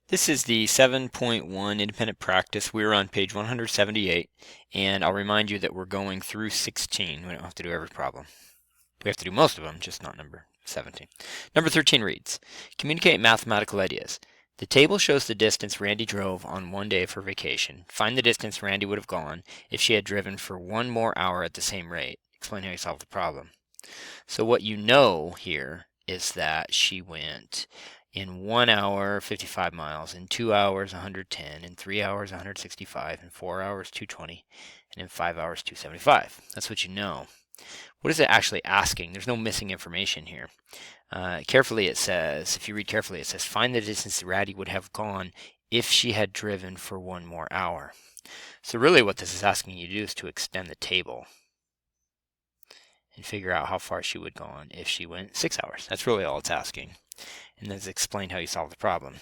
This is the 7.1 independent practice. We're on page 178, and I'll remind you that we're going through 16. We don't have to do every problem. We have to do most of them, just not number 17. Number 13 reads, communicate mathematical ideas. The table shows the distance Randy drove on one day of her vacation. Find the distance Randy would have gone if she had driven for one more hour at the same rate. Explain how you solve the problem. So what you know here is that she went in 1 hour 55 miles, in 2 hours 110, in 3 hours 165, in 4 hours 220, and in 5 hours 275. That's what you know. What is it actually asking? There's no missing information here. Carefully it says, if you read carefully, it says find the distance Ratty would have gone if she had driven for one more hour. So really what this is asking you to do is to extend the table and figure out how far she would have gone if she went 6 hours. That's really all it's asking. And then explain how you solve the problem.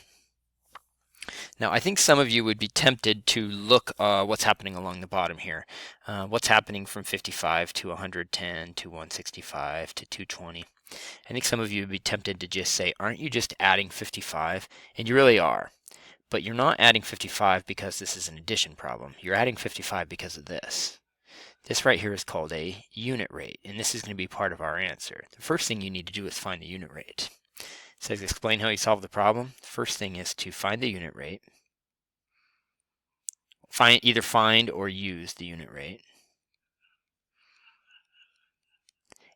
Now, I think some of you would be tempted to look what's happening along the bottom here. What's happening from 55 to 110 to 165 to 220. I think some of you would be tempted to just say, aren't you just adding 55? And you really are. But you're not adding 55 because this is an addition problem. You're adding 55 because of this. This right here is called a unit rate, and this is going to be part of our answer. The first thing you need to do is find the unit rate. It says explain how you solve the problem. The first thing is to find the unit rate. Either find or use the unit rate.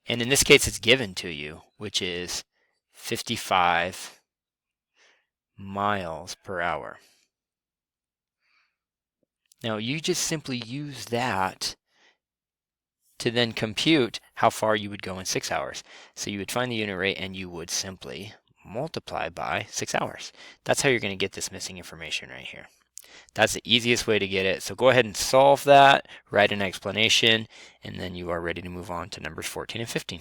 And in this case, it's given to you, which is 55 miles per hour. Now, you just simply use that to then compute how far you would go in 6 hours. So you would find the unit rate and you would simply multiply by 6 hours. That's how you're going to get this missing information right here. That's the easiest way to get it. So go ahead and solve that, write an explanation, and then you are ready to move on to numbers 14 and 15.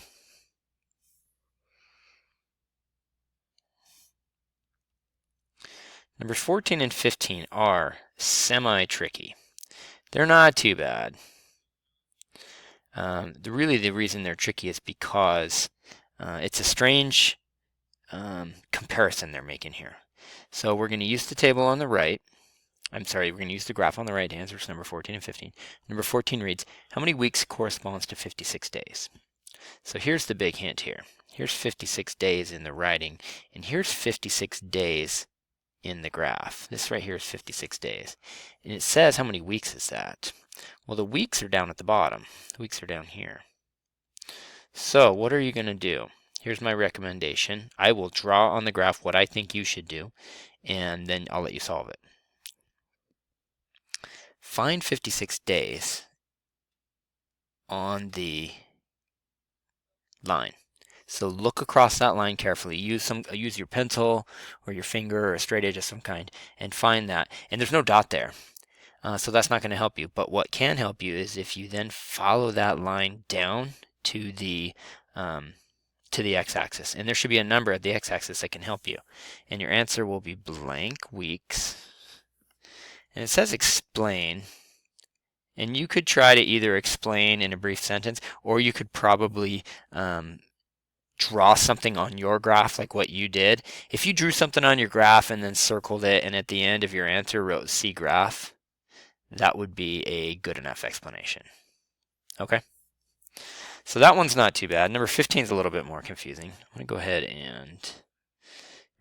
Numbers 14 and 15 are semi-tricky. They're not too bad. Really the reason they're tricky is because it's a strange comparison they're making here. So we're going to use the table on the right. We're going to use the graph on the right to answer number 14 and 15. Number 14 reads, how many weeks corresponds to 56 days? So here's the big hint here. Here's 56 days in the writing, and here's 56 days in the graph. This right here is 56 days. And it says how many weeks is that? Well, the weeks are down at the bottom. The weeks are down here. So what are you going to do? Here's my recommendation. I will draw on the graph what I think you should do, and then I'll let you solve it. Find 56 days on the line. So look across that line carefully. Use your pencil or your finger or a straight edge of some kind and find that. And there's no dot there. So that's not going to help you. But what can help you is if you then follow that line down to the x-axis. And there should be a number at the x-axis that can help you. And your answer will be blank weeks. And it says explain. And you could try to either explain in a brief sentence, or you could probably draw something on your graph like what you did. If you drew something on your graph and then circled it and at the end of your answer wrote C graph, that would be a good enough explanation. Okay? So that one's not too bad. Number 15 is a little bit more confusing. I'm going to go ahead and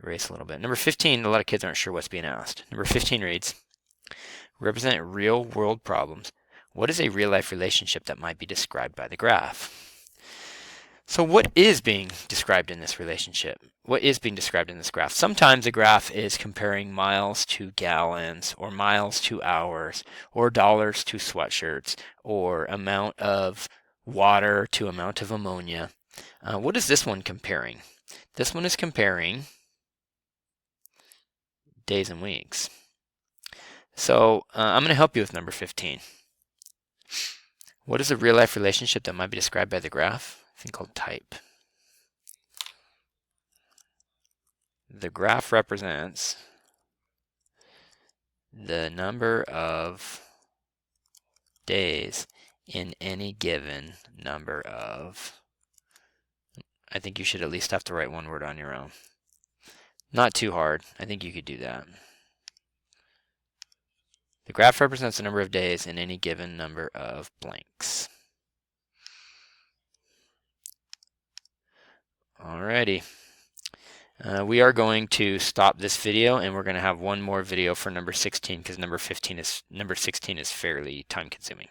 erase a little bit. Number 15, a lot of kids aren't sure what's being asked. Number 15 reads, represent real world problems. What is a real life relationship that might be described by the graph? So what is being described in this relationship? What is being described in this graph? Sometimes a graph is comparing miles to gallons, or miles to hours, or dollars to sweatshirts, or amount of water to amount of ammonia. What is this one comparing? This one is comparing days and weeks. So I'm going to help you with number 15. What is a real life relationship that might be described by the graph? A thing called type. The graph represents the number of days in any given number of. I think you should at least have to write one word on your own. Not too hard. I think you could do that. The graph represents the number of days in any given number of blanks. Alrighty. We are going to stop this video, and we're going to have one more video for number 16 because number 16 is fairly time consuming.